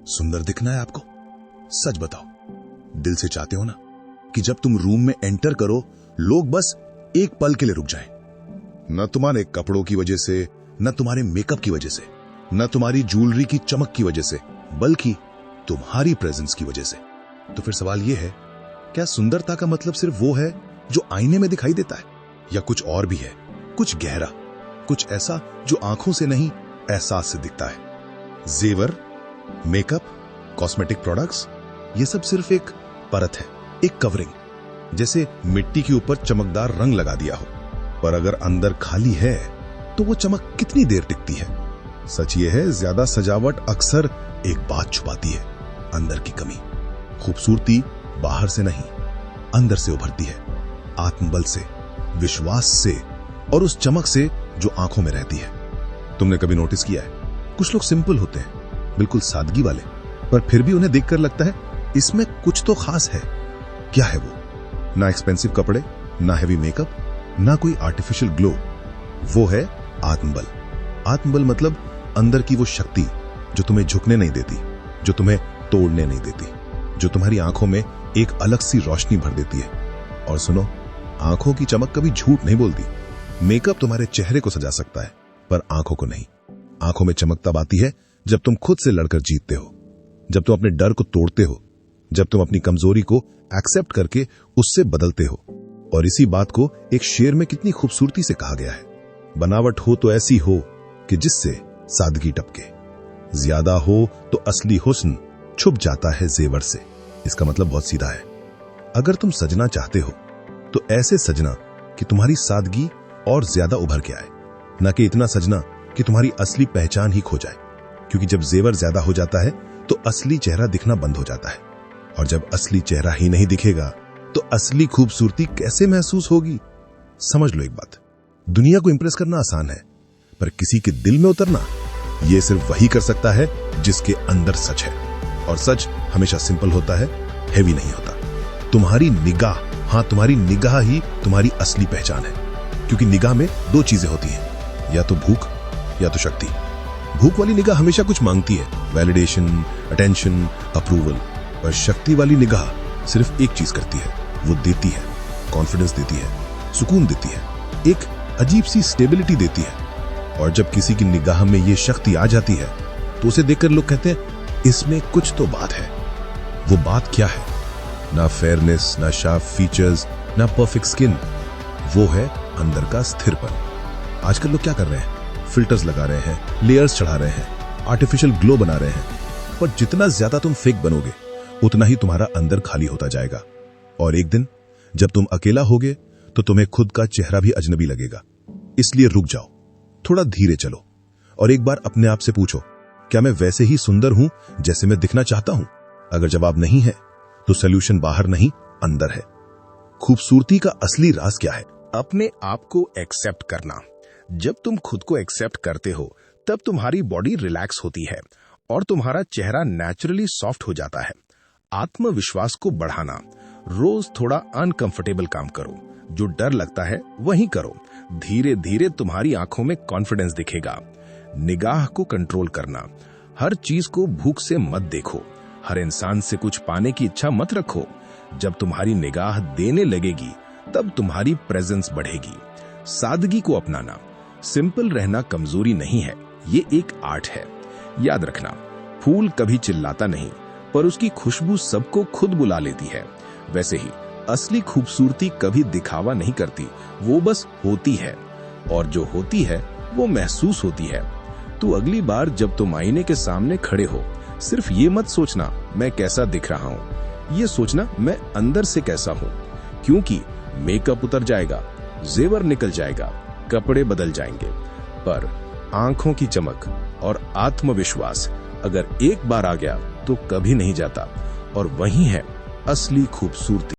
सुंदर दिखना है आपको? सच बताओ, दिल से चाहते हो ना कि जब तुम रूम में एंटर करो लोग बस एक पल के लिए रुक जाएं? न तुम्हारे कपड़ों की वजह से, न तुम्हारे मेकअप की वजह से, न तुम्हारी ज्वेलरी की चमक की वजह से, बल्कि तुम्हारी प्रेजेंस की वजह से। तो फिर सवाल यह है, क्या सुंदरता का मतलब सिर्फ वो है जो आईने में दिखाई देता है, या कुछ और भी है, कुछ गहरा, कुछ ऐसा जो आंखों से नहीं एहसास से दिखता है? जेवर, मेकअप, कॉस्मेटिक प्रोडक्ट्स, ये सब सिर्फ एक परत है, एक कवरिंग, जैसे मिट्टी के ऊपर चमकदार रंग लगा दिया हो। पर अगर अंदर खाली है तो वो चमक कितनी देर टिकती है? सच ये है, ज्यादा सजावट अक्सर एक बात छुपाती है, अंदर की कमी। खूबसूरती बाहर से नहीं, अंदर से उभरती है, आत्मबल से, विश्वास से और उस चमक से जो आंखों में रहती है। तुमने कभी नोटिस किया है, कुछ लोग सिंपल होते हैं, बिल्कुल सादगी वाले, पर फिर भी उन्हें देखकर लगता है इसमें कुछ तो खास है। क्या है वो? ना एक्सपेंसिव कपड़े, ना हैवी मेकअप, ना कोई आर्टिफिशियल ग्लो। वो है आत्मबल। आत्मबल मतलब अंदर की वो शक्ति जो तुम्हें झुकने नहीं देती, जो तुम्हें तोड़ने नहीं देती, जो तुम्हारी आंखों में एक अलग सी रोशनी भर देती है। और सुनो, आंखों की चमक कभी झूठ नहीं बोलती। मेकअप तुम्हारे चेहरे को सजा सकता है, पर आंखों को नहीं। आंखों में चमक तब आती है जब तुम खुद से लड़कर जीतते हो, जब तुम अपने डर को तोड़ते हो, जब तुम अपनी कमजोरी को एक्सेप्ट करके उससे बदलते हो। और इसी बात को एक शेर में कितनी खूबसूरती से कहा गया है, बनावट हो तो ऐसी हो कि जिससे सादगी टपके, ज्यादा हो तो असली हुस्न छुप जाता है जेवर से। इसका मतलब बहुत सीधा है, अगर तुम सजना चाहते हो तो ऐसे सजना कि तुम्हारी सादगी और ज्यादा उभर के आए, न कि इतना सजना कि तुम्हारी असली पहचान ही खो जाए। क्योंकि जब जेवर ज्यादा हो जाता है तो असली चेहरा दिखना बंद हो जाता है, और जब असली चेहरा ही नहीं दिखेगा तो असली खूबसूरती कैसे महसूस होगी? समझ लो एक बात, दुनिया को इंप्रेस करना आसान है, पर किसी के दिल में उतरना यह सिर्फ वही कर सकता है जिसके अंदर सच है। और सच हमेशा सिंपल होता है, हेवी नहीं होता। तुम्हारी निगाह, हाँ तुम्हारी निगाह ही तुम्हारी असली पहचान है। क्योंकि निगाह में दो चीजें होती हैं, या तो भूख या तो शक्ति। भूख वाली निगाह हमेशा कुछ मांगती है, वैलिडेशन, अटेंशन, अप्रूवल। पर शक्ति वाली निगाह सिर्फ एक चीज करती है, वो देती है, कॉन्फिडेंस देती है, सुकून देती है, एक अजीब सी स्टेबिलिटी देती है। और जब किसी की निगाह में ये शक्ति आ जाती है तो उसे देखकर लोग कहते हैं इसमें कुछ तो बात है। वो बात क्या है? ना फेयरनेस, ना शार्प फीचर्स, ना परफेक्ट स्किन, वो है अंदर का स्थिरपन। आजकल लोग क्या कर रहे हैं? फिल्टर्स लगा रहे हैं, लेयर्स चढ़ा रहे हैं, आर्टिफिशियल ग्लो बना रहे हैं। पर जितना ज्यादा तुम फेक बनोगे उतना ही तुम्हारा अंदर खाली होता जाएगा। और एक दिन जब तुम अकेला होगे तो तुम्हें खुद का चेहरा भी अजनबी लगेगा। इसलिए रुक जाओ, थोड़ा धीरे चलो और एक बार अपने आप से पूछो, क्या मैं वैसे ही सुंदर हूं जैसे मैं दिखना चाहता हूं? अगर जवाब नहीं है तो सोल्यूशन बाहर नहीं अंदर है। खूबसूरती का असली राज क्या है? अपने आप को एक्सेप्ट करना। जब तुम खुद को एक्सेप्ट करते हो तब तुम्हारी बॉडी रिलैक्स होती है और तुम्हारा चेहरा नेचुरली सॉफ्ट हो जाता है। आत्मविश्वास को बढ़ाना। रोज थोड़ा अनकंफर्टेबल काम करो, जो डर लगता है वही करो। धीरे धीरे तुम्हारी आंखों में कॉन्फिडेंस दिखेगा। निगाह को कंट्रोल करना। हर चीज को भूख से मत देखो, हर इंसान से कुछ पाने की इच्छा मत रखो। जब तुम्हारी निगाह देने लगेगी तब तुम्हारी प्रेजेंस बढ़ेगी। सादगी को अपनाना। सिंपल रहना कमजोरी नहीं है, ये एक आर्ट है। याद रखना, फूल कभी चिल्लाता नहीं, पर उसकी खुशबू सबको खुद बुला लेती है। वैसे ही असली खूबसूरती कभी दिखावा नहीं करती, वो बस होती है। और जो होती है वो महसूस होती है। तो अगली बार जब तुम आईने के सामने खड़े हो, सिर्फ ये मत सोचना मैं कैसा दिख रहा हूँ, ये सोचना मैं अंदर से कैसा हूँ। क्योंकि मेकअप उतर जाएगा, जेवर निकल जाएगा, कपड़े बदल जाएंगे, पर आंखों की चमक और आत्मविश्वास अगर एक बार आ गया तो कभी नहीं जाता। और वही है असली खूबसूरती।